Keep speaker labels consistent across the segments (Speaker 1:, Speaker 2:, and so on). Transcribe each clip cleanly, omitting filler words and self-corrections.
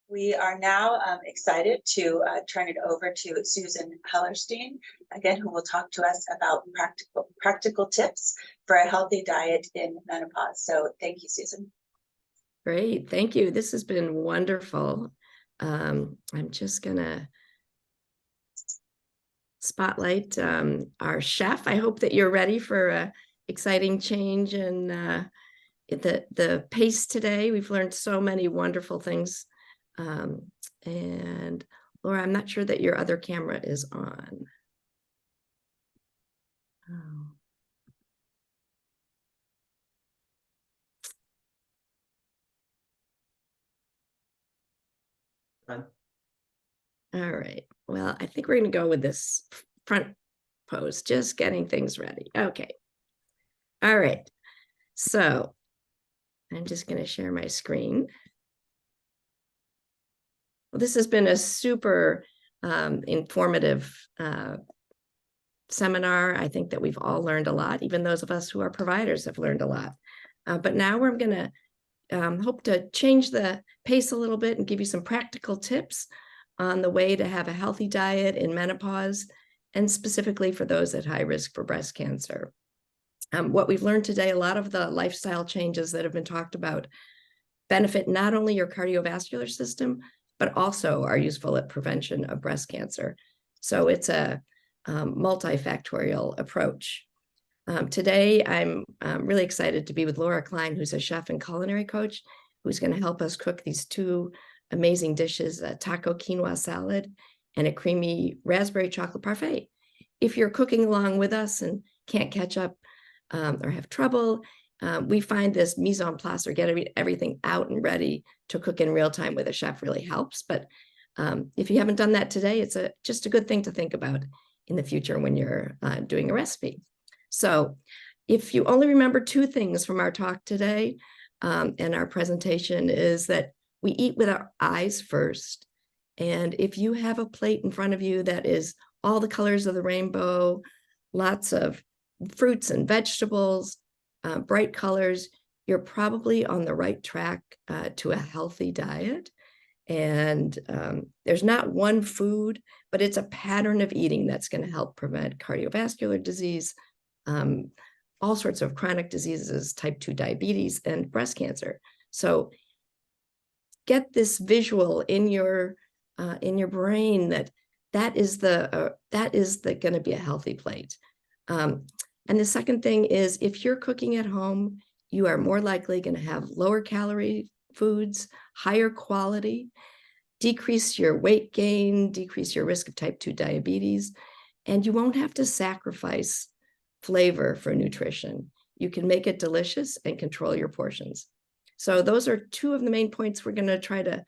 Speaker 1: We are now excited to turn it over to Susan Hellerstein, again, who will talk to us about practical tips for a healthy diet in menopause. So thank you, Susan.
Speaker 2: Great, thank you. This has been wonderful. I'm just gonna spotlight our chef. I hope that you're ready for a exciting change in the pace today. We've learned so many wonderful things. And Laura, I'm not sure that your other camera is on. Oh. All right. Well, I think we're going to go with this front pose, just getting things ready. Okay. All right. So I'm just going to share my screen. Well, this has been a super informative seminar. I think that we've all learned a lot. Even those of us who are providers have learned a lot. But now we're going to hope to change the pace a little bit and give you some practical tips on the way to have a healthy diet in menopause, and specifically for those at high risk for breast cancer. What we've learned today, a lot of the lifestyle changes that have been talked about benefit not only your cardiovascular system, but also are useful at prevention of breast cancer. So it's a multifactorial approach. Today, I'm really excited to be with Laura Klein, who's a chef and culinary coach, who's going to help us cook these two amazing dishes, a taco quinoa salad and a creamy raspberry chocolate parfait. If you're cooking along with us and can't catch up or have trouble, we find this mise en place, or get everything out and ready to cook in real time with a chef, really helps. But if you haven't done that today, it's just a good thing to think about in the future when you're doing a recipe. So if you only remember two things from our talk today and our presentation, is that we eat with our eyes first. And if you have a plate in front of you that is all the colors of the rainbow, lots of fruits and vegetables, bright colors, you're probably on the right track to a healthy diet. And there's not one food, but it's a pattern of eating that's going to help prevent cardiovascular disease, all sorts of chronic diseases, type 2 diabetes, and breast cancer. So get this visual in your brain that is going to be a healthy plate. And the second thing is, if you're cooking at home, you are more likely going to have lower calorie foods, higher quality, decrease your weight gain, decrease your risk of type 2 diabetes, and you won't have to sacrifice flavor for nutrition. You can make it delicious and control your portions. So those are two of the main points we're going to try to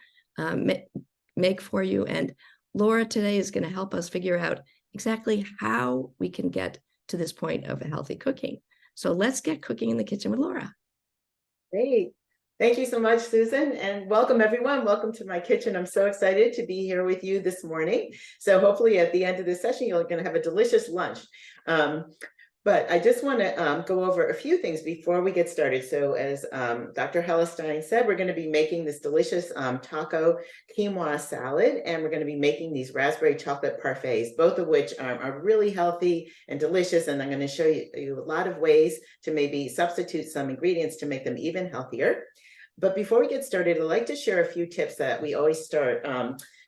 Speaker 2: make for you. And Laura today is going to help us figure out exactly how we can get to this point of healthy cooking. So let's get cooking in the kitchen with Laura.
Speaker 3: Great. Thank you so much, Susan, and welcome everyone. Welcome to my kitchen. I'm so excited to be here with you this morning. So hopefully at the end of this session, you're going to have a delicious lunch. But I just want to go over a few things before we get started. So as Dr. Hellerstein said, we're going to be making this delicious taco quinoa salad, and we're going to be making these raspberry chocolate parfaits, both of which are really healthy and delicious. And I'm going to show you a lot of ways to maybe substitute some ingredients to make them even healthier. But before we get started, I'd like to share a few tips that we always start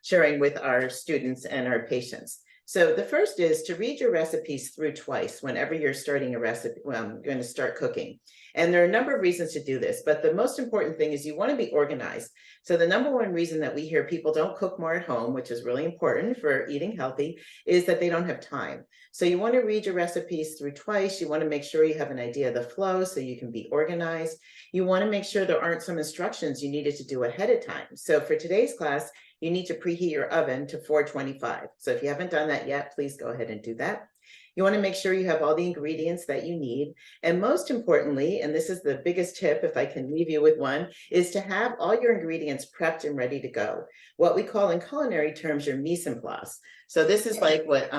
Speaker 3: sharing with our students and our patients. So the first is to read your recipes through twice whenever you're starting a recipe, you're going to start cooking. And there are a number of reasons to do this, but the most important thing is you want to be organized. So the number one reason that we hear people don't cook more at home, which is really important for eating healthy, is that they don't have time. So you want to read your recipes through twice. You want to make sure you have an idea of the flow so you can be organized. You want to make sure there aren't some instructions you needed to do ahead of time. So for today's class, you need to preheat your oven to 425. So if you haven't done that yet, please go ahead and do that. You want to make sure you have all the ingredients that you need. And most importantly, and this is the biggest tip, if I can leave you with one, is to have all your ingredients prepped and ready to go. What we call in culinary terms your mise en place. So this is like what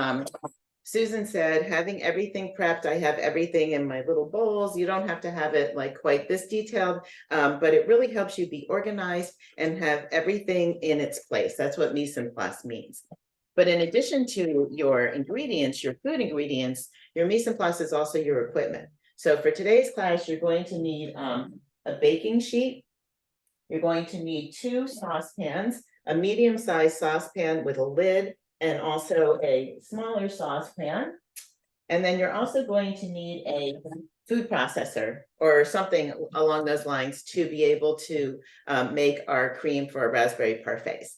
Speaker 3: Susan said, having everything prepped, I have everything in my little bowls. You don't have to have it like quite this detailed, but it really helps you be organized and have everything in its place. That's what mise en place means. But in addition to your ingredients, your food ingredients, your mise en place is also your equipment. So for today's class, you're going to need a baking sheet. You're going to need 2 saucepans, a medium-sized saucepan with a lid, and also a smaller saucepan. And then you're also going to need a food processor or something along those lines to be able to make our cream for our raspberry parfaits.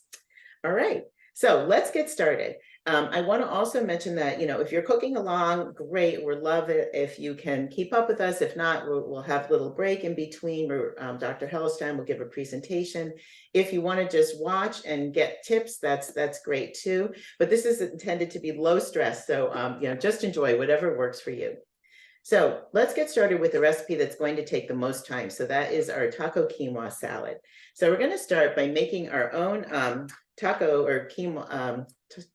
Speaker 3: All right, so let's get started. I want to also mention that, you know, if you're cooking along, great. We'd love it if you can keep up with us. If not, we'll have a little break in between where Dr. Hellestein will give a presentation. If you want to just watch and get tips, that's great too. But this is intended to be low stress. So, you know, just enjoy whatever works for you. So let's get started with the recipe that's going to take the most time. So that is our taco quinoa salad. So we're going to start by making our own taco or quinoa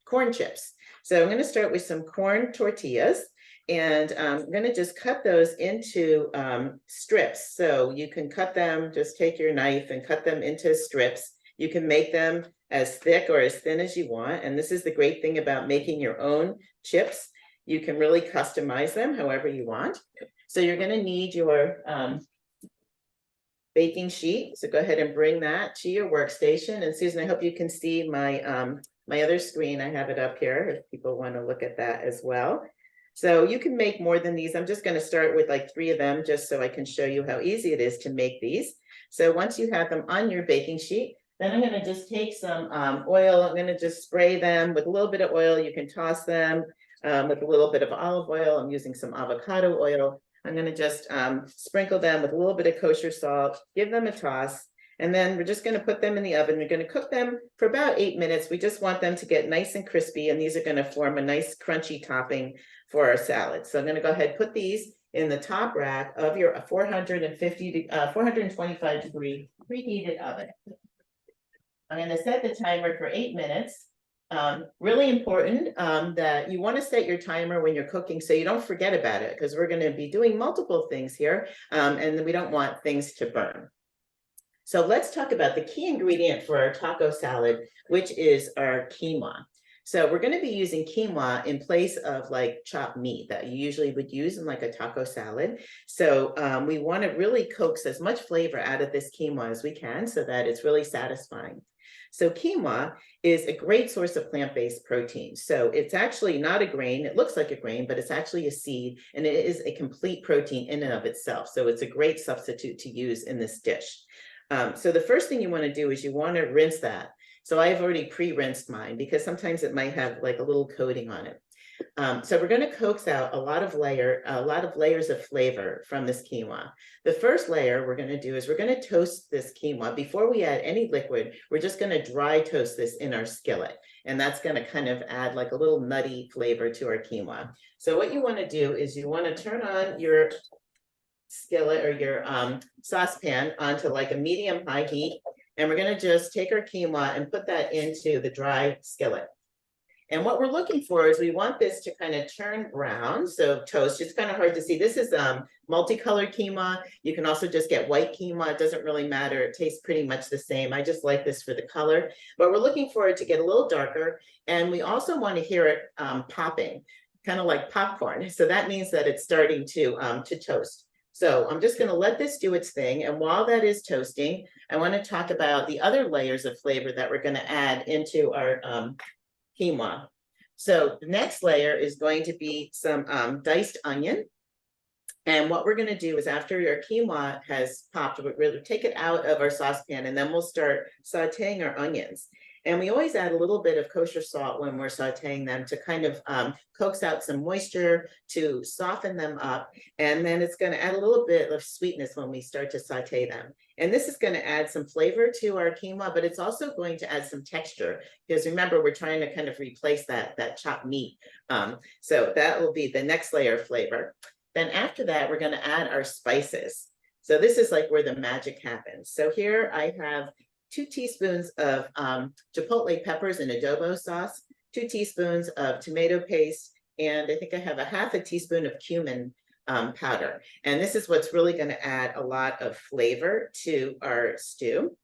Speaker 3: corn chips. So I'm going to start with some corn tortillas, and I'm going to just cut those into strips. So you can cut them, just take your knife and cut them into strips. You can make them as thick or as thin as you want. And this is the great thing about making your own chips. You can really customize them however you want. So you're going to need your baking sheet. So go ahead and bring that to your workstation. And Susan, I hope you can see my my other screen. I have it up here if people want to look at that as well. So you can make more than these. I'm just going to start with like 3 of them just so I can show you how easy it is to make these. So once you have them on your baking sheet, then I'm going to just take some oil. I'm going to just spray them with a little bit of oil. You can toss them with a little bit of olive oil. I'm using some avocado oil. I'm going to just sprinkle them with a little bit of kosher salt, give them a toss, and then we're just going to put them in the oven. We're going to cook them for about 8 minutes. We just want them to get nice and crispy, and these are going to form a nice crunchy topping for our salad. So I'm going to go ahead and put these in the top rack of your 425 degree preheated oven. I'm going to set the timer for 8 minutes. Really important that you want to set your timer when you're cooking so you don't forget about it, because we're going to be doing multiple things here and we don't want things to burn. So let's talk about the key ingredient for our taco salad, which is our quinoa. So we're going to be using quinoa in place of like chopped meat that you usually would use in like a taco salad. So we want to really coax as much flavor out of this quinoa as we can so that it's really satisfying. So quinoa is a great source of plant-based protein. So it's actually not a grain. It looks like a grain, but it's actually a seed, and it is a complete protein in and of itself. So it's a great substitute to use in this dish. So the first thing you want to do is you want to rinse that. So I've already pre-rinsed mine because sometimes it might have like a little coating on it. So we're going to coax out a lot of layers of flavor from this quinoa. The first layer we're going to do is we're going to toast this quinoa. Before we add any liquid, we're just going to dry toast this in our skillet. And that's going to kind of add like a little nutty flavor to our quinoa. So what you want to do is you want to turn on your skillet or your saucepan onto like a medium high heat. And we're going to just take our quinoa and put that into the dry skillet. And what we're looking for is we want this to kind of turn brown, so toast. It's kind of hard to see. This is multicolored quinoa. You can also just get white quinoa. It doesn't really matter. It tastes pretty much the same. I just like this for the color. But we're looking for it to get a little darker. And we also want to hear it popping, kind of like popcorn. So that means that it's starting to toast. So I'm just going to let this do its thing. And while that is toasting, I want to talk about the other layers of flavor that we're going to add into our quinoa. So the next layer is going to be some diced onion. And what we're going to do is after your quinoa has popped, we'll really take it out of our saucepan and then we'll start sauteing our onions. And we always add a little bit of kosher salt when we're sauteing them to kind of coax out some moisture, to soften them up. And then it's going to add a little bit of sweetness when we start to saute them. And this is going to add some flavor to our quinoa, but it's also going to add some texture because remember, we're trying to kind of replace that chopped meat. So that will be the next layer of flavor. Then after that, we're going to add our spices. So this is like where the magic happens. So here I have 2 teaspoons of chipotle peppers and adobo sauce, 2 teaspoons of tomato paste, and I think I have a half a teaspoon of cumin powder. And this is what's really going to add a lot of flavor to our stew.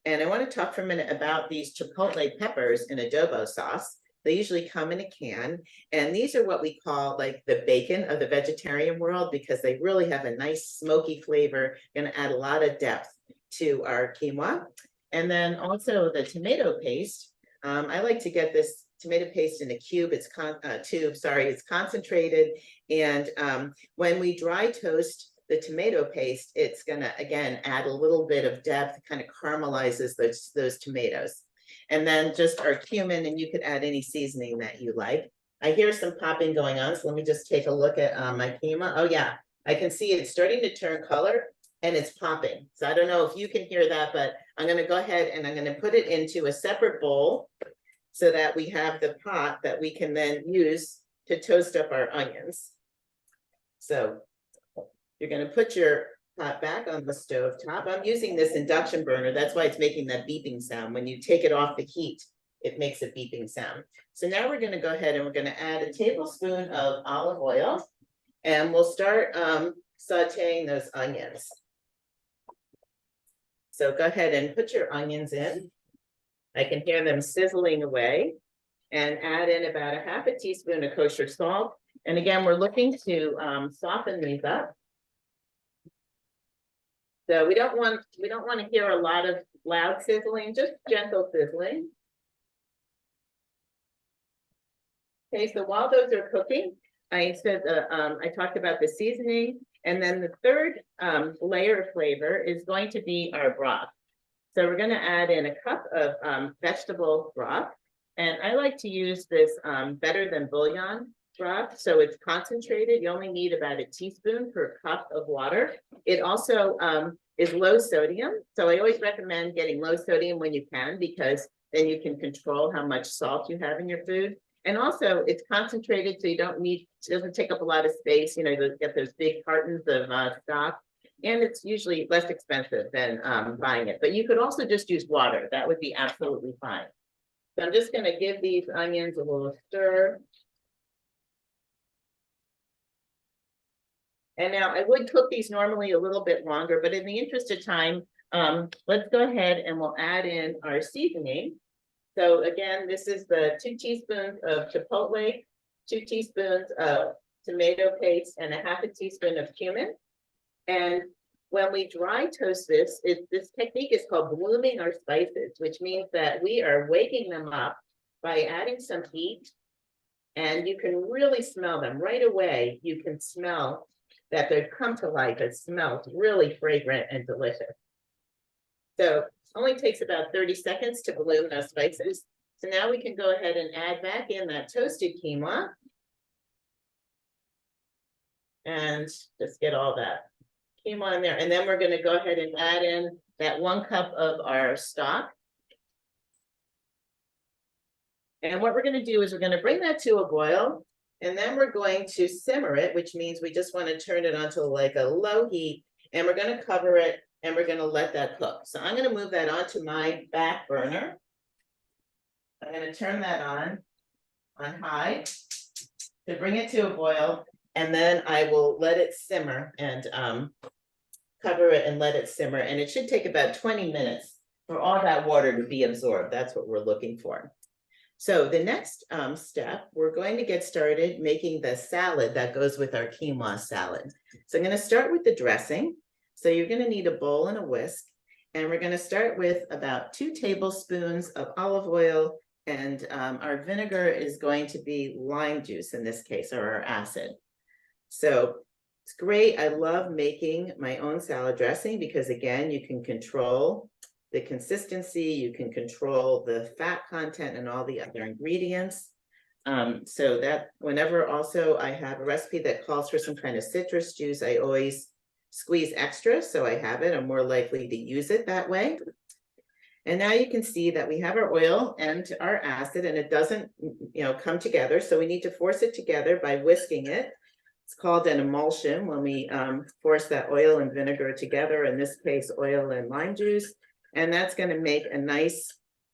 Speaker 3: And I want to talk for a minute about these chipotle peppers in adobo sauce. They usually come in a can, and these are what we call like the bacon of the vegetarian world, because they really have a nice smoky flavor, going to add a lot of depth to our quinoa. And then also the tomato paste. I like to get this tomato paste in a cube. It's it's concentrated. And when we dry toast the tomato paste, it's gonna, again, add a little bit of depth, kind of caramelizes those tomatoes. And then just our cumin, and you could add any seasoning that you like. I hear some popping going on, so let me just take a look at my quinoa. Oh yeah, I can see it's starting to turn color and it's popping. So I don't know if you can hear that, but I'm gonna go ahead and I'm gonna put it into a separate bowl so that we have the pot that we can then use to toast up our onions. So you're going to put your pot back on the stove top. I'm using this induction burner. That's why it's making that beeping sound. When you take it off the heat, it makes a beeping sound. So now we're going to go ahead and we're going to add a tablespoon of olive oil, and we'll start sauteing those onions. So go ahead and put your onions in. I can hear them sizzling away, and add in about a half a teaspoon of kosher salt. And again, we're looking to soften these up. So we don't want to hear a lot of loud sizzling, just gentle sizzling. Okay, so while those are cooking, I said I talked about the seasoning, and then the third layer of flavor is going to be our broth. So we're going to add in a cup of vegetable broth, and I like to use this better than bouillon broth. So it's concentrated. You only need about a teaspoon per cup of water. It also is low sodium. So I always recommend getting low sodium when you can, because then you can control how much salt you have in your food. And also it's concentrated, so you don't need, it doesn't take up a lot of space. You know, you get those big cartons of stock. And it's usually less expensive than buying it. But you could also just use water. That would be absolutely fine. So I'm just going to give these onions a little stir. And now I would cook these normally a little bit longer, but in the interest of time, let's go ahead and we'll add in our seasoning. So again, this is the 2 teaspoons of chipotle, 2 teaspoons of tomato paste, and a half a teaspoon of cumin. And when we dry toast this, this technique is called blooming our spices, which means that we are waking them up by adding some heat, and you can really smell them right away. You can smell that they've come to life. It smells really fragrant and delicious. So it only takes about 30 seconds to bloom those spices. So now we can go ahead and add back in that toasted quinoa and just get all that quinoa in there. And then we're going to go ahead and add in that 1 cup of our stock. And what we're going to do is we're going to bring that to a boil, and then we're going to simmer it, which means we just want to turn it onto like a low heat, and we're going to cover it, and we're going to let that cook. So I'm going to move that onto my back burner. I'm going to turn that on high to bring it to a boil, and then I will let it simmer and cover it and let it simmer. And it should take about 20 minutes for all that water to be absorbed. That's what we're looking for. So the next step, we're going to get started making the salad that goes with our quinoa salad. So I'm going to start with the dressing. So you're going to need a bowl and a whisk. And we're going to start with about 2 tablespoons of olive oil. And our vinegar is going to be lime juice in this case, or our acid. So it's great. I love making my own salad dressing because, again, you can control the consistency, you can control the fat content and all the other ingredients. So that whenever also I have a recipe that calls for some kind of citrus juice, I always squeeze extra so I have it. I'm more likely to use it that way. And now you can see that we have our oil and our acid, and it doesn't, come together. So we need to force it together by whisking it. It's called an emulsion when we force that oil and vinegar together, in this case, oil and lime juice. And that's going to make a nice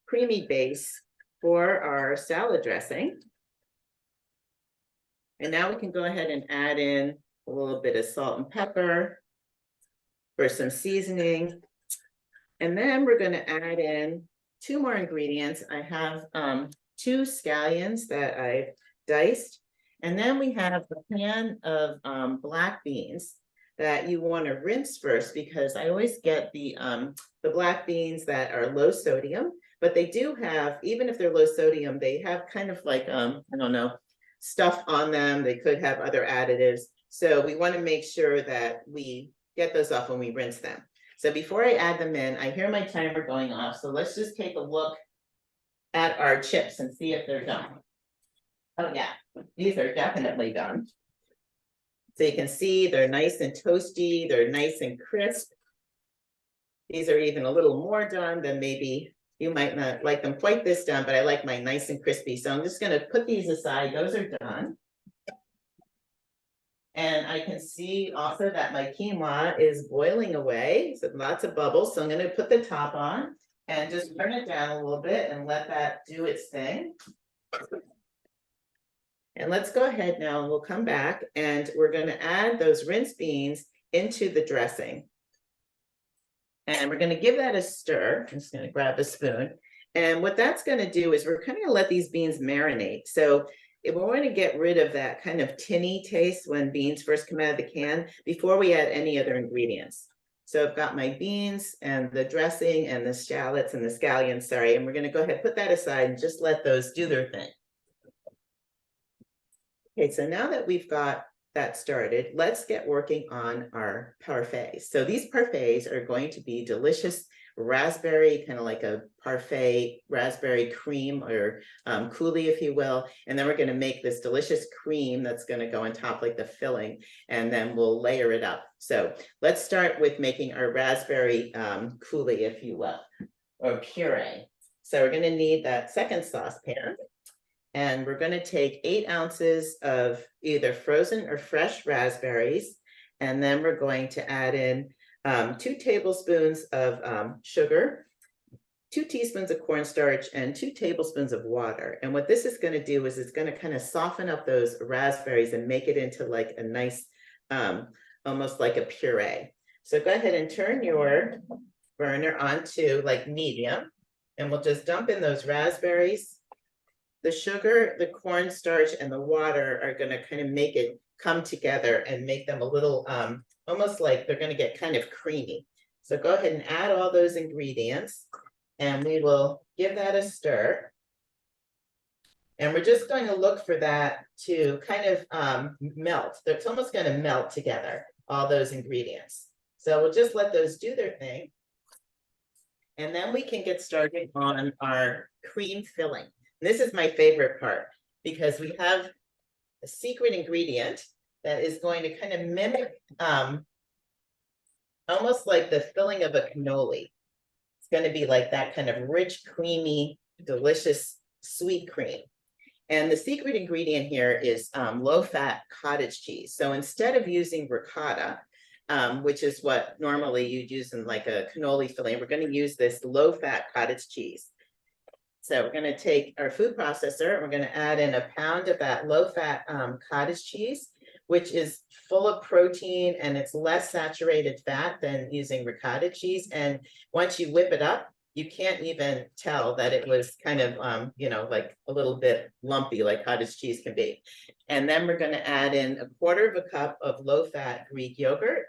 Speaker 3: creamy base for our salad dressing. And now we can go ahead and add in a little bit of salt and pepper for some seasoning. And then we're gonna add in 2 more ingredients. I have 2 scallions that I've diced. And then we have a pan of black beans that you want to rinse first, because I always get the black beans that are low sodium, but they do have, even if they're low sodium, they have kind of like, I don't know, stuff on them. They could have other additives. So we want to make sure that we get those off when we rinse them. So before I add them in, I hear my timer going off. So let's just take a look at our chips and see if they're done. Oh yeah, these are definitely done. So you can see they're nice and toasty, they're nice and crisp. These are even a little more done than maybe you might not like them quite this done, but I like mine nice and crispy. So I'm just gonna put these aside, those are done. And I can see also that my quinoa is boiling away, so lots of bubbles. So I'm gonna put the top on and just turn it down a little bit and let that do its thing. And let's go ahead now and we'll come back and we're going to add those rinsed beans into the dressing. And we're going to give that a stir. I'm just going to grab a spoon. And what that's going to do is we're kind of going to let these beans marinate. So if we want to get rid of that kind of tinny taste when beans first come out of the can before we add any other ingredients. So I've got my beans and the dressing and the shallots and the scallions, sorry, and we're going to go ahead and put that aside and just let those do their thing. Okay, so now that we've got that started, let's get working on our parfaits. So these parfaits are going to be delicious raspberry, kind of like a parfait raspberry cream or coulis, if you will. And then we're going to make this delicious cream that's going to go on top like the filling, and then we'll layer it up. So let's start with making our raspberry coulis, if you will, or puree. So we're going to need that second saucepan. And we're going to take 8 ounces of either frozen or fresh raspberries. And then we're going to add in 2 tablespoons of sugar, 2 teaspoons of cornstarch, and 2 tablespoons of water. And what this is going to do is it's going to kind of soften up those raspberries and make it into like a nice, almost like a puree. So go ahead and turn your burner onto like medium. And we'll just dump in those raspberries. The sugar, the cornstarch, and the water are going to kind of make it come together and make them a little, almost like they're going to get kind of creamy. So go ahead and add all those ingredients and we will give that a stir. And we're just going to look for that to kind of melt. It's almost going to melt together, all those ingredients. So we'll just let those do their thing. And then we can get started on our cream filling. This is my favorite part because we have a secret ingredient that is going to kind of mimic almost like the filling of a cannoli. It's going to be like that kind of rich, creamy, delicious sweet cream. And the secret ingredient here is low-fat cottage cheese. So instead of using ricotta, which is what normally you'd use in like a cannoli filling, we're going to use this low-fat cottage cheese. So we're going to take our food processor and we're going to add in a pound of that low-fat cottage cheese, which is full of protein and it's less saturated fat than using ricotta cheese. And once you whip it up, you can't even tell that it was kind of, you know, like a little bit lumpy like cottage cheese can be. And then we're going to add in 1/4 cup of low-fat Greek yogurt.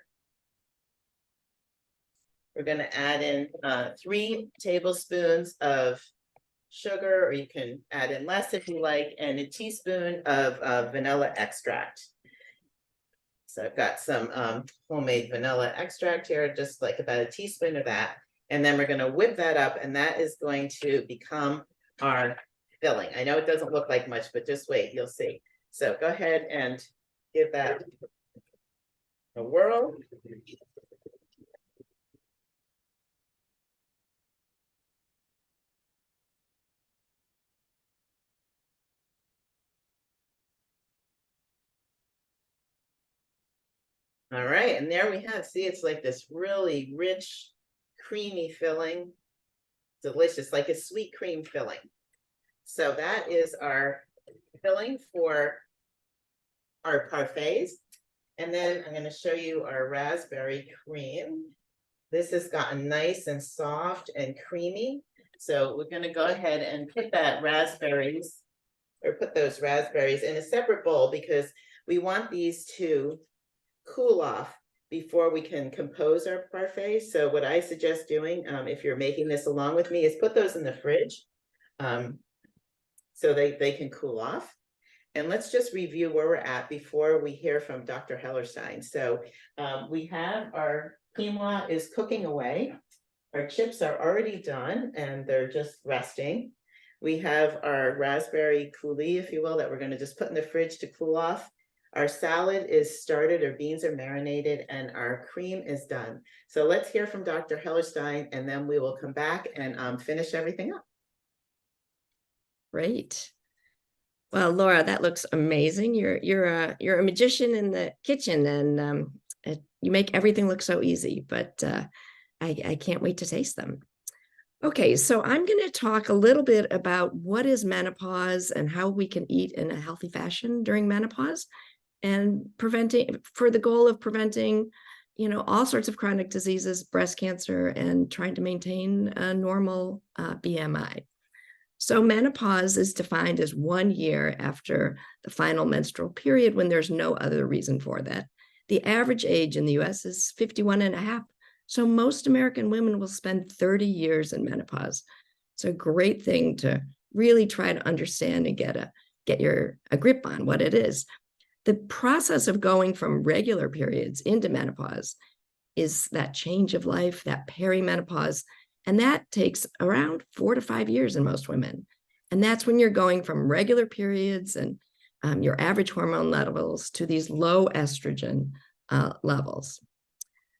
Speaker 3: We're going to add in 3 tablespoons of sugar, or you can add in less if you like, and a teaspoon of vanilla extract. So I've got some homemade vanilla extract here, just like about a teaspoon of that. And then we're going to whip that up, and that is going to become our filling. I know it doesn't look like much, but just wait, you'll see. So go ahead and give that a whirl. All right, and there we have, see, it's like this really rich, creamy filling, delicious, like a sweet cream filling. So that is our filling for our parfaits. And then I'm going to show you our raspberry cream. This has gotten nice and soft and creamy. So we're going to go ahead and put those raspberries in a separate bowl because we want these to cool off before we can compose our parfait. So what I suggest doing, if you're making this along with me, is put those in the fridge so they can cool off. And let's just review where we're at before we hear from Dr. Hellerstein. So we have our quinoa is cooking away. Our chips are already done and they're just resting. We have our raspberry coulis, if you will, that we're going to just put in the fridge to cool off. Our salad is started, our beans are marinated, and our cream is done. So let's hear from Dr. Hellerstein, and then we will come back and finish everything up.
Speaker 2: Great. Well, Laura, that looks amazing. You're a magician in the kitchen, and you make everything look so easy. But I can't wait to taste them. Okay, so I'm going to talk a little bit about what is menopause and how we can eat in a healthy fashion during menopause, and for the goal of preventing, all sorts of chronic diseases, breast cancer, and trying to maintain a normal BMI. So menopause is defined as 1 year after the final menstrual period when there's no other reason for that. The average age in the US is 51 and a half. So most American women will spend 30 years in menopause. It's a great thing to really try to understand and get a grip on what it is. The process of going from regular periods into menopause is that change of life, that perimenopause, and that takes around 4 to 5 years in most women. And that's when you're going from regular periods and your average hormone levels to these low estrogen levels.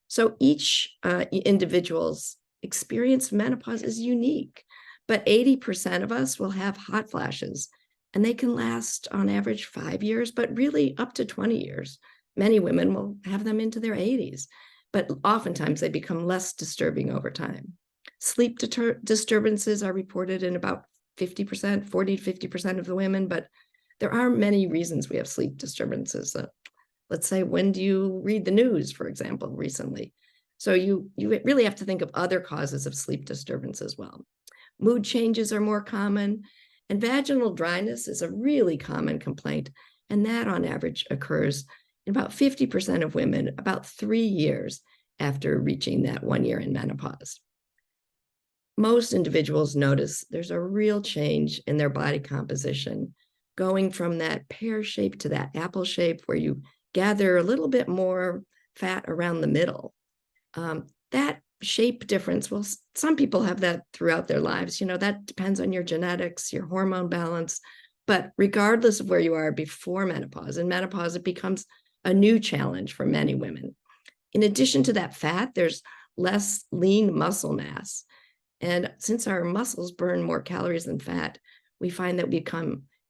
Speaker 2: So each individual's experience of menopause is unique, but 80% of us will have hot flashes, and they can last on average 5 years, but really up to 20 years. Many women will have them into their 80s, but oftentimes they become less disturbing over time. Sleep disturbances are reported in about 50%, 40 to 50% of the women, but there are many reasons we have sleep disturbances. Let's say, when do you read the news, for example, recently? So you really have to think of other causes of sleep disturbance as well. Mood changes are more common, and vaginal dryness is a really common complaint, and that on average occurs in about 50% of women about 3 years after reaching that 1 year in menopause. Most individuals notice there's a real change in their body composition, going from that pear shape to that apple shape where you gather a little bit more fat around the middle. That shape difference, well, some people have that throughout their lives. That depends on your genetics, your hormone balance. But regardless of where you are before menopause, in menopause, it becomes a new challenge for many women. In addition to that fat, there's less lean muscle mass. And since our muscles burn more calories than fat, we find that we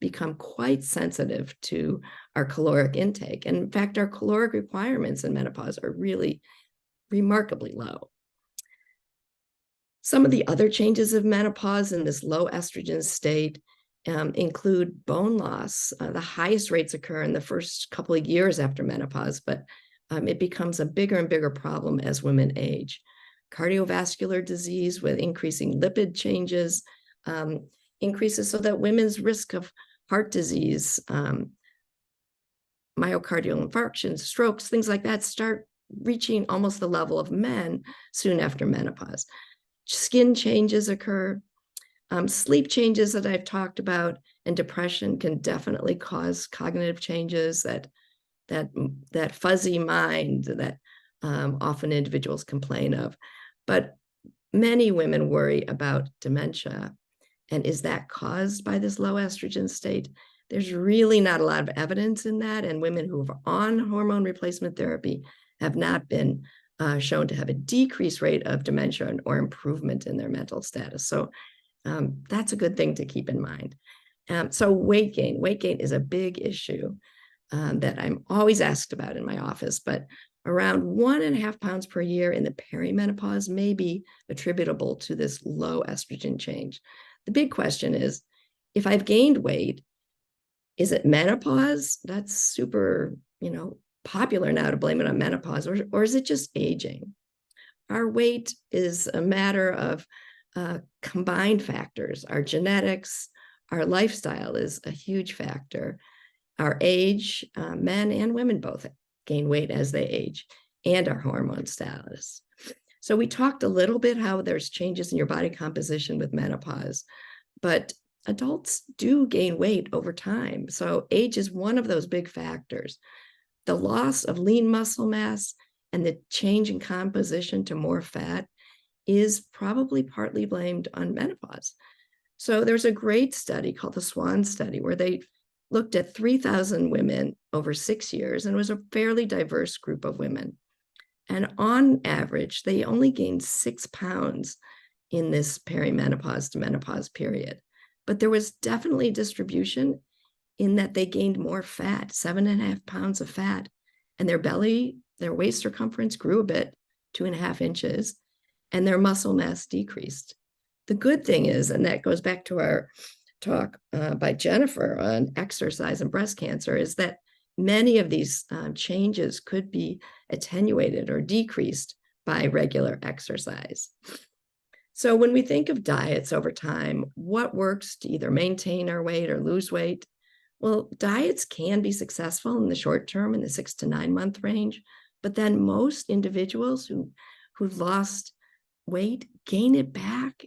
Speaker 2: become quite sensitive to our caloric intake. And in fact, our caloric requirements in menopause are really remarkably low. Some of the other changes of menopause in this low estrogen state include bone loss. The highest rates occur in the first couple of years after menopause, but it becomes a bigger and bigger problem as women age. Cardiovascular disease with increasing lipid changes increases, so that women's risk of heart disease, myocardial infarctions, strokes, things like that start reaching almost the level of men soon after menopause. Skin changes occur. Sleep changes that I've talked about, and depression can definitely cause cognitive changes, that fuzzy mind that often individuals complain of. But many women worry about dementia. And is that caused by this low estrogen state? There's really not a lot of evidence in that. And women who are on hormone replacement therapy have not been shown to have a decreased rate of dementia or improvement in their mental status. So that's a good thing to keep in mind. So weight gain is a big issue that I'm always asked about in my office, but around 1.5 pounds per year in the perimenopause may be attributable to this low estrogen change. The big question is, if I've gained weight, Is it menopause? That's super, popular now to blame it on menopause, or is it just aging? Our weight is a matter of combined factors. Our genetics, our lifestyle is a huge factor. Our age, men and women both gain weight as they age, and our hormone status. So we talked a little bit how there's changes in your body composition with menopause, but adults do gain weight over time. So age is one of those big factors. The loss of lean muscle mass and the change in composition to more fat is probably partly blamed on menopause. So there's a great study called the SWAN study where they looked at 3,000 women over 6 years, and it was a fairly diverse group of women. And on average, they only gained 6 pounds in this perimenopause to menopause period. But there was definitely distribution in that they gained more fat, 7.5 pounds of fat, and their belly, their waist circumference grew a bit, 2.5 inches, and their muscle mass decreased. The good thing is, and that goes back to our talk by Jennifer on exercise and breast cancer, is that many of these changes could be attenuated or decreased by regular exercise. So when we think of diets over time, what works to either maintain our weight or lose weight? Well, diets can be successful in the short term, in the 6 to 9 month range, but then most individuals who've lost weight gain it back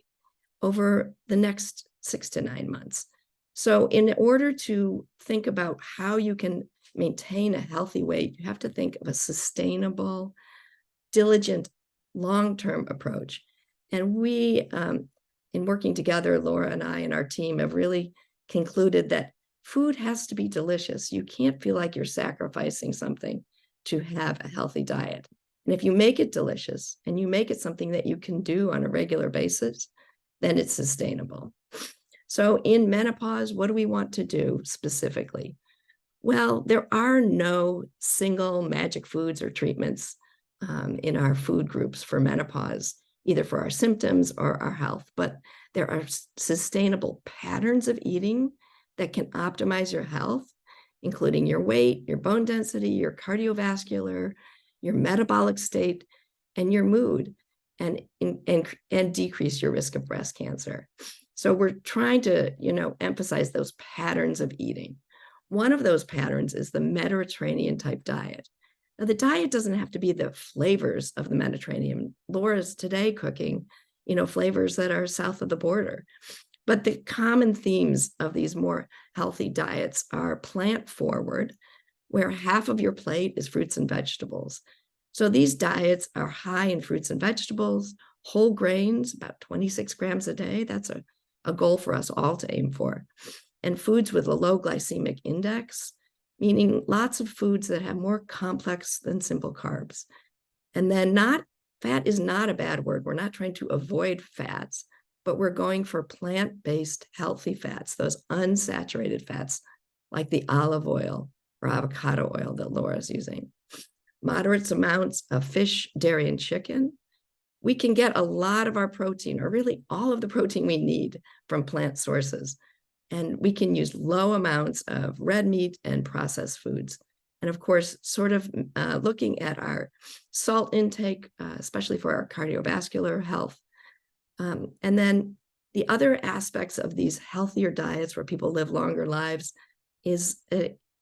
Speaker 2: over the next 6 to 9 months. So in order to think about how you can maintain a healthy weight, you have to think of a sustainable, diligent, long-term approach. And we, in working together, Laura and I and our team have really concluded that food has to be delicious. You can't feel like you're sacrificing something to have a healthy diet. And if you make it delicious and you make it something that you can do on a regular basis, then it's sustainable. So in menopause, what do we want to do specifically? Well, there are no single magic foods or treatments in our food groups for menopause, either for our symptoms or our health, but there are sustainable patterns of eating that can optimize your health, including your weight, your bone density, your cardiovascular, your metabolic state, and your mood, and decrease your risk of breast cancer. So we're trying to, emphasize those patterns of eating. One of those patterns is the Mediterranean type diet. Now, the diet doesn't have to be the flavors of the Mediterranean. Laura's today cooking, flavors that are south of the border. But the common themes of these more healthy diets are plant forward, where half of your plate is fruits and vegetables. So these diets are high in fruits and vegetables, whole grains, about 26 grams a day. That's a goal for us all to aim for. And foods with a low glycemic index, meaning lots of foods that have more complex than simple carbs. And then fat is not a bad word. We're not trying to avoid fats, but we're going for plant-based healthy fats, those unsaturated fats like the olive oil or avocado oil that Laura's using. Moderate amounts of fish, dairy, and chicken. We can get a lot of our protein, or really all of the protein we need, from plant sources. And we can use low amounts of red meat and processed foods. And of course, sort of looking at our salt intake, especially for our cardiovascular health. And then the other aspects of these healthier diets where people live longer lives is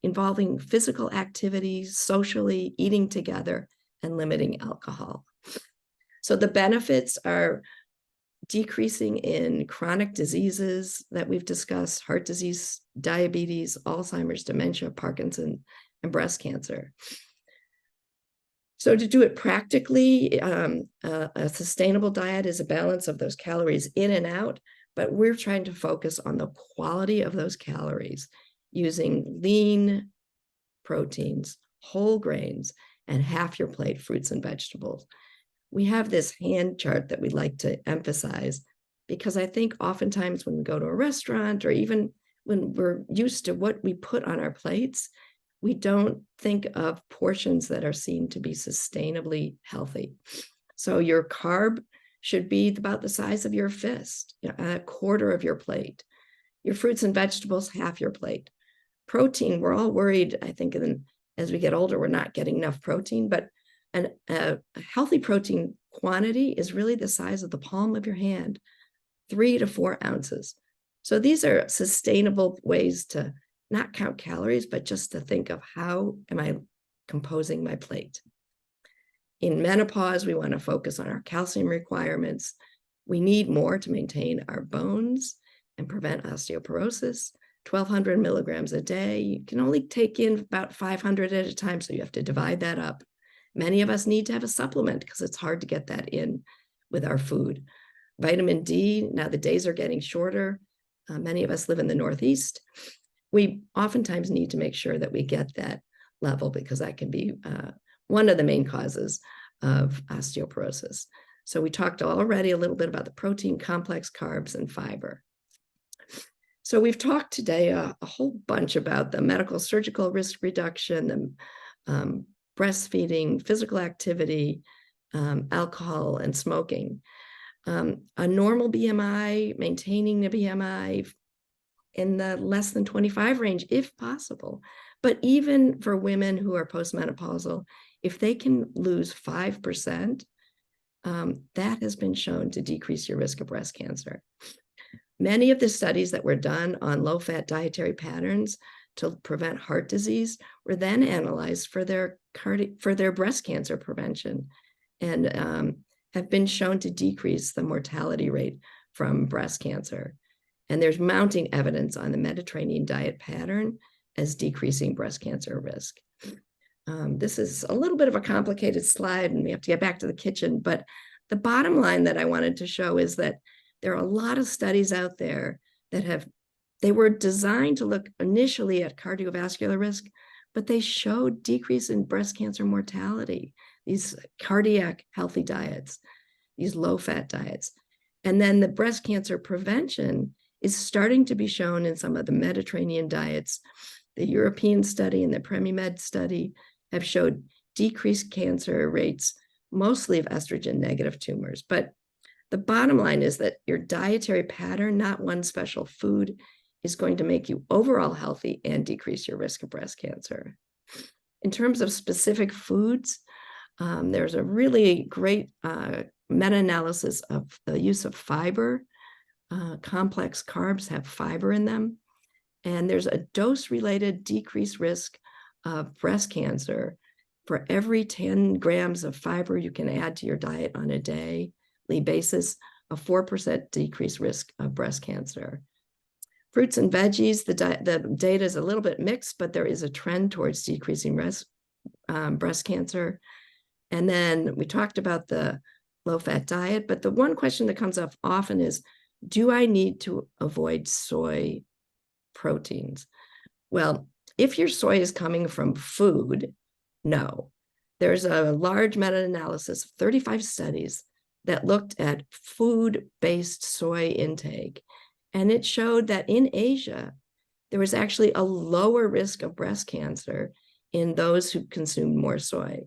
Speaker 2: involving physical activity, socially, eating together, and limiting alcohol. So the benefits are decreasing in chronic diseases that we've discussed: heart disease, diabetes, Alzheimer's, dementia, Parkinson, and breast cancer. So to do it practically, a sustainable diet is a balance of those calories in and out, but we're trying to focus on the quality of those calories using lean proteins, whole grains, and half your plate fruits and vegetables. We have this hand chart that we like to emphasize because I think oftentimes when we go to a restaurant, or even when we're used to what we put on our plates, we don't think of portions that are seen to be sustainably healthy. So your carb should be about the size of your fist, a quarter of your plate. Your fruits and vegetables, half your plate. Protein, we're all worried, I think, as we get older, we're not getting enough protein, but a healthy protein quantity is really the size of the palm of your hand, 3 to 4 ounces. So these are sustainable ways to not count calories, but just to think of how am I composing my plate. In menopause, we want to focus on our calcium requirements. We need more to maintain our bones and prevent osteoporosis. 1,200 milligrams a day. You can only take in about 500 at a time, so you have to divide that up. Many of us need to have a supplement because it's hard to get that in with our food. Vitamin D, now the days are getting shorter. Many of us live in the Northeast. We oftentimes need to make sure that we get that level because that can be one of the main causes of osteoporosis. So we talked already a little bit about the protein, complex carbs, and fiber. So we've talked today a whole bunch about the medical surgical risk reduction, the breastfeeding, physical activity, alcohol, and smoking. A normal BMI, maintaining a BMI in the less than 25 range, if possible. But even for women who are postmenopausal, if they can lose 5%, that has been shown to decrease your risk of breast cancer. Many of the studies that were done on low-fat dietary patterns to prevent heart disease were then analyzed for their breast cancer prevention and have been shown to decrease the mortality rate from breast cancer. And there's mounting evidence on the Mediterranean diet pattern as decreasing breast cancer risk. This is a little bit of a complicated slide and we have to get back to the kitchen, but the bottom line that I wanted to show is that there are a lot of studies out there that they were designed to look initially at cardiovascular risk, but they showed decrease in breast cancer mortality, these cardiac healthy diets, these low-fat diets. And then the breast cancer prevention is starting to be shown in some of the Mediterranean diets. The European study and the PremiMed study have showed decreased cancer rates, mostly of estrogen negative tumors. But the bottom line is that your dietary pattern, not one special food, is going to make you overall healthy and decrease your risk of breast cancer. In terms of specific foods, there's a really great meta-analysis of the use of fiber. Complex carbs have fiber in them. And there's a dose-related decreased risk of breast cancer for every 10 grams of fiber you can add to your diet on a daily basis, a 4% decreased risk of breast cancer. Fruits and veggies, the data is a little bit mixed, but there is a trend towards decreasing breast cancer. And then we talked about the low-fat diet, but the one question that comes up often is, do I need to avoid soy proteins? Well, if your soy is coming from food, no. There's a large meta-analysis of 35 studies that looked at food-based soy intake. And it showed that in Asia, there was actually a lower risk of breast cancer in those who consumed more soy.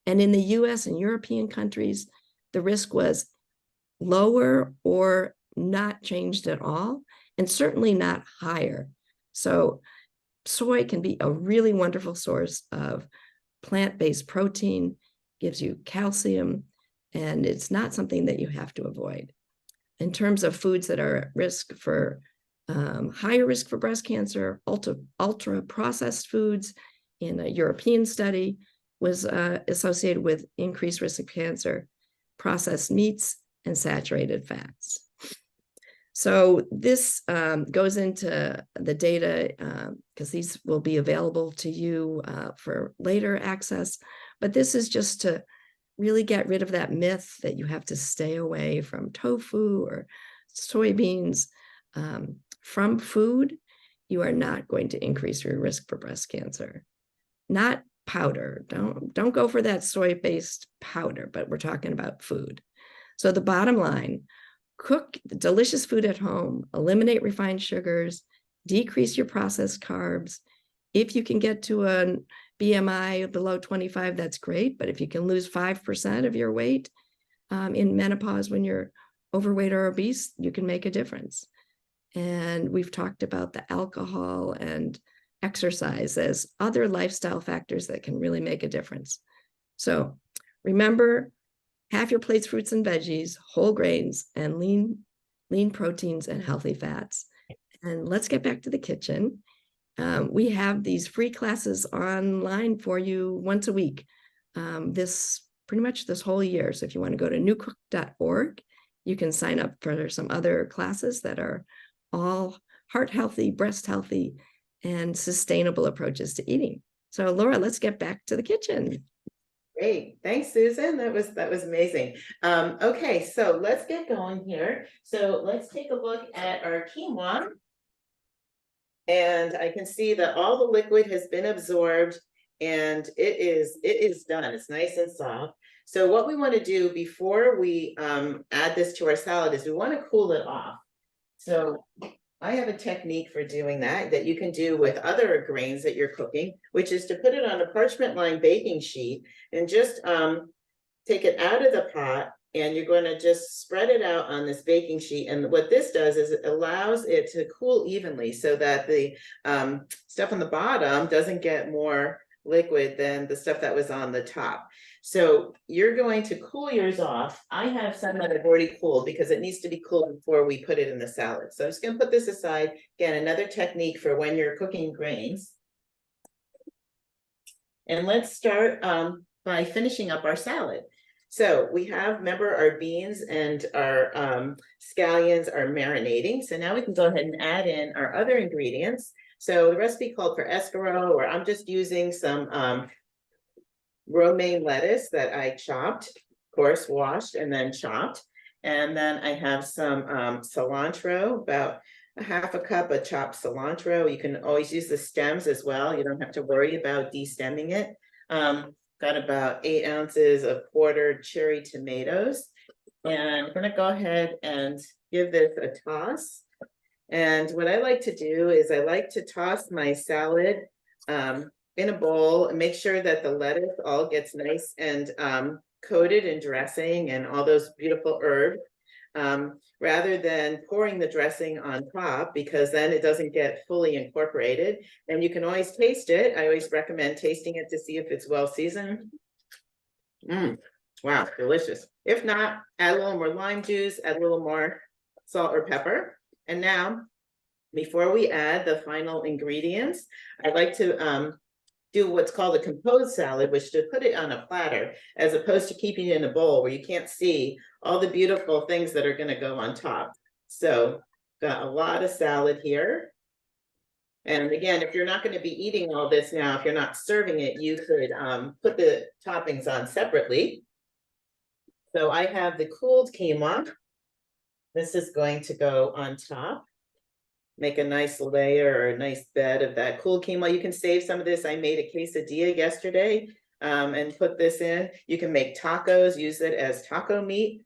Speaker 2: And in the US and European countries, the risk was lower or not changed at all, and certainly not higher. So soy can be a really wonderful source of plant-based protein, gives you calcium, and it's not something that you have to avoid. In terms of foods that are at risk for higher risk for breast cancer, ultra-processed foods in a European study was associated with increased risk of cancer, processed meats, and saturated fats. So this goes into the data because these will be available to you for later access. But this is just to really get rid of that myth that you have to stay away from tofu or soybeans. From food, you are not going to increase your risk for breast cancer. Not powder. Don't go for that soy-based powder, but we're talking about food. So the bottom line, cook delicious food at home, eliminate refined sugars, decrease your processed carbs. If you can get to a BMI below 25, that's great. But if you can lose 5% of your weight in menopause when you're overweight or obese, you can make a difference. And we've talked about the alcohol and exercise as other lifestyle factors that can really make a difference. So remember, half your plate's fruits and veggies, whole grains, and lean proteins and healthy fats. And let's get back to the kitchen. We have these free classes online for you once a week, pretty much this whole year. So if you want to go to newcook.org, you can sign up for some other classes that are all heart healthy, breast healthy, and sustainable approaches to eating. So Laura, let's get back to the kitchen.
Speaker 3: Great, thanks, Susan. That was amazing. Okay, so let's get going here. So let's take a look at our quinoa. And I can see that all the liquid has been absorbed and it is done. It's nice and soft. So what we want to do before we add this to our salad is we want to cool it off. So I have a technique for doing that you can do with other grains that you're cooking, which is to put it on a parchment lined baking sheet and just take it out of the pot, and you're going to just spread it out on this baking sheet. And what this does is it allows it to cool evenly so that the stuff on the bottom doesn't get more liquid than the stuff that was on the top. So you're going to cool yours off. I have some that have already cooled because it needs to be cooled before we put it in the salad. So I'm just going to put this aside. Again, another technique for when you're cooking grains. And let's start by finishing up our salad. So we have, remember, our beans and our scallions are marinating. So now we can go ahead and add in our other ingredients. So the recipe called for escargot, or I'm just using some romaine lettuce that I chopped, of course, washed and then chopped. And then I have some cilantro, about a half a cup of chopped cilantro. You can always use the stems as well. You don't have to worry about de-stemming it. Got about 8 ounces of quartered cherry tomatoes. And I'm gonna go ahead and give this a toss. And what I like to do is I like to toss my salad in a bowl and make sure that the lettuce all gets nice and coated in dressing and all those beautiful herbs, rather than pouring the dressing on top, because then it doesn't get fully incorporated. And you can always taste it. I always recommend tasting it to see if it's well seasoned. Wow, delicious. If not, add a little more lime juice, add a little more salt or pepper. And now, before we add the final ingredients, I'd like to do what's called a composed salad, which is to put it on a platter, as opposed to keeping it in a bowl where you can't see all the beautiful things that are going to go on top. So got a lot of salad here. And again, if you're not going to be eating all this now, if you're not serving it, you could put the toppings on separately. So I have the cooled quinoa. This is going to go on top. Make a nice layer or a nice bed of that cool quinoa. You can save some of this. I made a quesadilla yesterday and put this in. You can make tacos, use it as taco meat.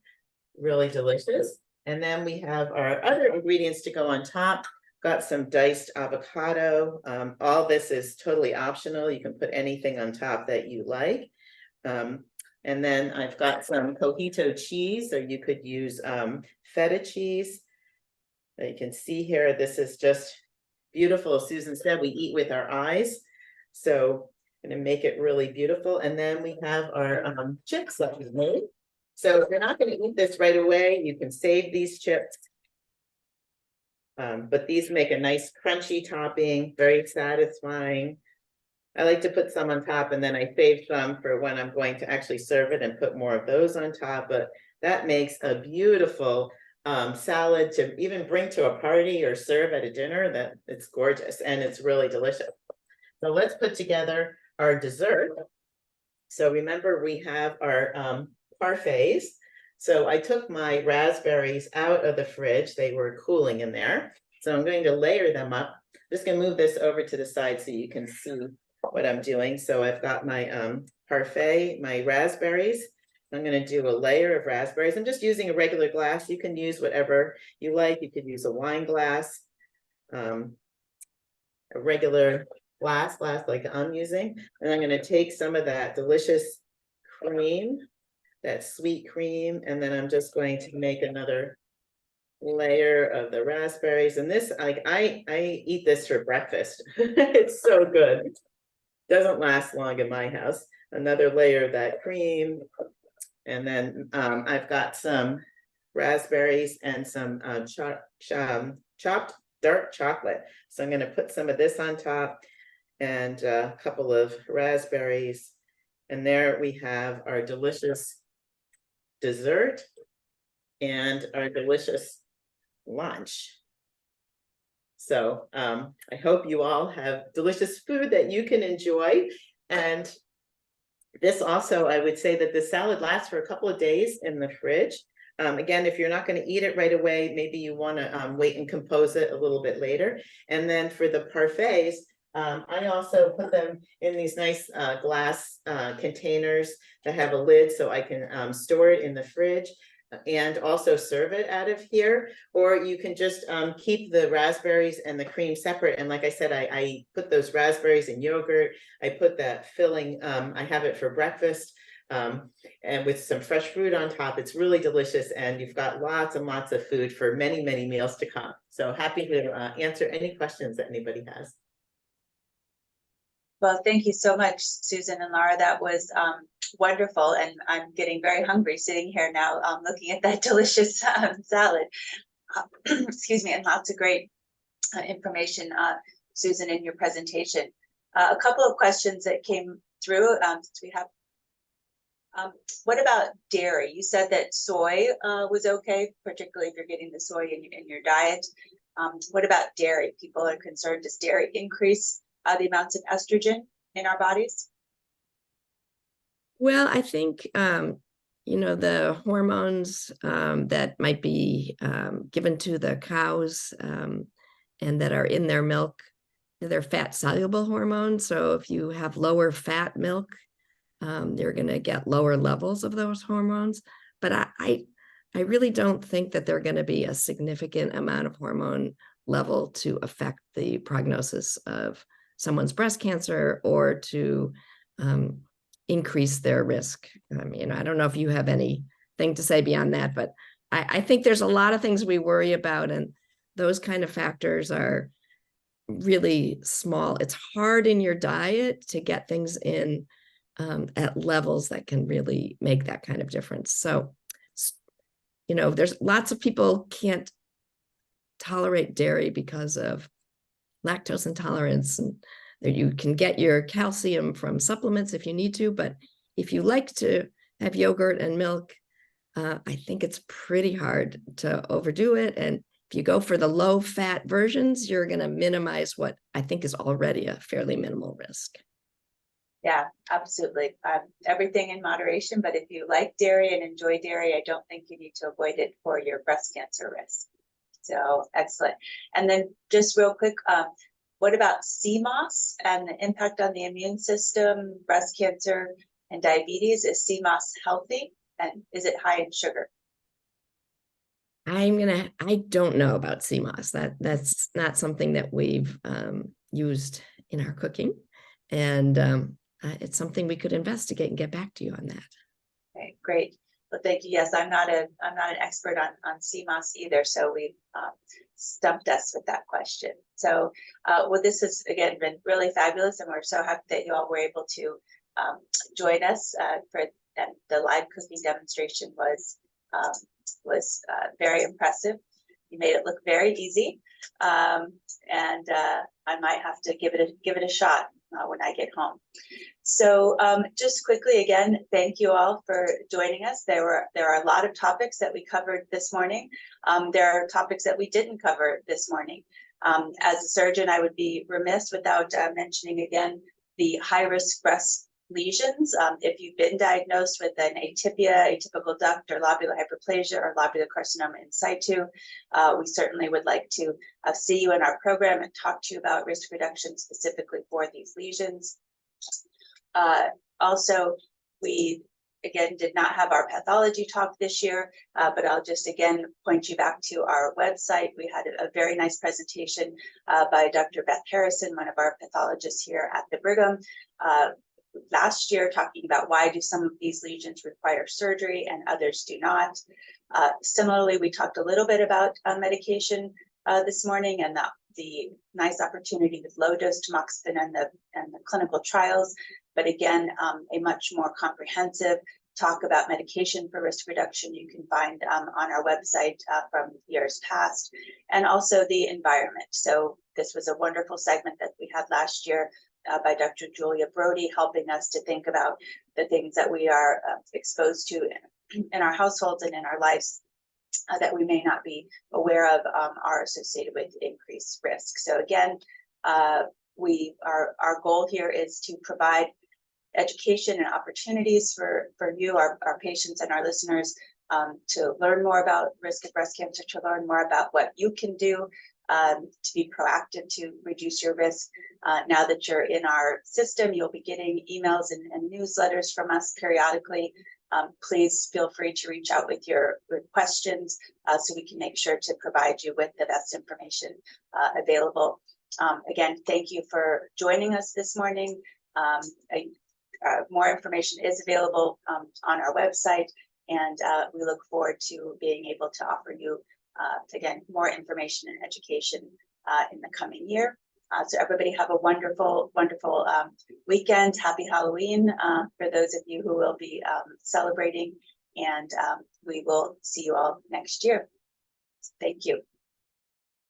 Speaker 3: Really delicious. And then we have our other ingredients to go on top. Got some diced avocado. All this is totally optional. You can put anything on top that you like. And then I've got some cojito cheese, or you could use feta cheese. You can see here, this is just beautiful. As Susan said, we eat with our eyes. So I'm gonna make it really beautiful. And then we have our chips that we made. So if you're not gonna eat this right away, you can save these chips. But these make a nice crunchy topping, very satisfying. I like to put some on top and then I save some for when I'm going to actually serve it and put more of those on top. But that makes a beautiful salad to even bring to a party or serve at a dinner. That it's gorgeous and it's really delicious. So let's put together our dessert. So remember, we have our parfaits. So I took my raspberries out of the fridge. They were cooling in there. So I'm going to layer them up. Just gonna move this over to the side so you can see what I'm doing. So I've got my parfait, my raspberries. I'm going to do a layer of raspberries. I'm just using a regular glass. You can use whatever you like. You could use a wine glass, a regular glass like I'm using. And I'm going to take some of that delicious cream, that sweet cream, and then I'm just going to make another layer of the raspberries, and this, like, I eat this for breakfast. It's so good. Doesn't last long in my house. Another layer of that cream, and then I've got some raspberries and some chopped dark chocolate. So I'm going to put some of this on top and a couple of raspberries. And there we have our delicious dessert and our delicious lunch. So I hope you all have delicious food that you can enjoy. And this also, I would say that the salad lasts for a couple of days in the fridge. Again, if you're not going to eat it right away, maybe you want to wait and compose it a little bit later. And then for the parfaits, I also put them in these nice glass containers that have a lid so I can store it in the fridge and also serve it out of here. Or you can just keep the raspberries and the cream separate. And like I said, I put those raspberries in yogurt. I put that filling, I have it for breakfast. And with some fresh fruit on top, it's really delicious. And you've got lots and lots of food for many, many meals to come. So happy to answer any questions that anybody has.
Speaker 1: Well, thank you so much, Susan and Laura. That was wonderful. And I'm getting very hungry sitting here now, looking at that delicious salad. Excuse me, and lots of great information, Susan, in your presentation. A couple of questions that came through since we have. What about dairy? You said that soy was okay, particularly if you're getting the soy in your diet. What about dairy? People are concerned, does dairy increase the amounts of estrogen in our bodies?
Speaker 2: Well, I think, the hormones that might be given to the cows and that are in their milk, they're fat soluble hormones. So if you have lower fat milk, you're going to get lower levels of those hormones. But I really don't think that they're going to be a significant amount of hormone level to affect the prognosis of someone's breast cancer or to increase their risk. I mean, I don't know if you have anything to say beyond that, but I think there's a lot of things we worry about, and those kind of factors are really small. It's hard in your diet to get things in at levels that can really make that kind of difference. So, there's lots of people can't tolerate dairy because of lactose intolerance, and you can get your calcium from supplements if you need to, but if you like to have yogurt and milk, I think it's pretty hard to overdo it. And if you go for the low fat versions, you're going to minimize what I think is already a fairly minimal risk.
Speaker 1: Yeah, absolutely. Everything in moderation, but if you like dairy and enjoy dairy, I don't think you need to avoid it for your breast cancer risk. So excellent. And then just real quick, what about CMOS and the impact on the immune system, breast cancer and diabetes? Is CMOS healthy, and is it high in sugar?
Speaker 2: I don't know about CMOS. That's not something that we've used in our cooking. And it's something we could investigate and get back to you on that.
Speaker 1: Okay, great. Well, thank you. Yes, I'm not an expert on CMOS either, so we've stumped us with that question. So, well, this has again been really fabulous, and we're so happy that you all were able to join us for the live cooking demonstration. Was very impressive. You made it look very easy, and I might have to give it a shot when I get home. So just quickly again, thank you all for joining us. There are a lot of topics that we covered this morning. There are topics that we didn't cover this morning. As a surgeon, I would be remiss without mentioning again the high-risk breast lesions. If you've been diagnosed with an atypical duct or lobular hyperplasia or lobular carcinoma in situ, we certainly would like to see you in our program and talk to you about risk reduction specifically for these lesions. Also, we again did not have our pathology talk this year, but I'll just again point you back to our website. We had a very nice presentation by Dr. Beth Harrison, one of our pathologists here at the Brigham, last year, talking about why do some of these lesions require surgery and others do not. Similarly, we talked a little bit about medication this morning, and the nice opportunity with low-dose tamoxifen and the clinical trials. But again, a much more comprehensive talk about medication for risk reduction you can find on our website from years past, and also the environment. So this was a wonderful segment that we had last year by Dr. Julia Brody, helping us to think about the things that we are exposed to in our households and in our lives that we may not be aware of are associated with increased risk. So again, our goal here is to provide education and opportunities for you, our patients and our listeners, to learn more about risk of breast cancer, to learn more about what you can do to be proactive to reduce your risk. Now that you're in our system, you'll be getting emails and newsletters from us periodically. Please feel free to reach out with your questions so we can make sure to provide you with the best information available. Again, thank you for joining us this morning. More information is available on our website, and we look forward to being able to offer you, again, more information and education in the coming year. So everybody have a wonderful, wonderful weekend. Happy Halloween for those of you who will be celebrating, and we will see you all next year. Thank you.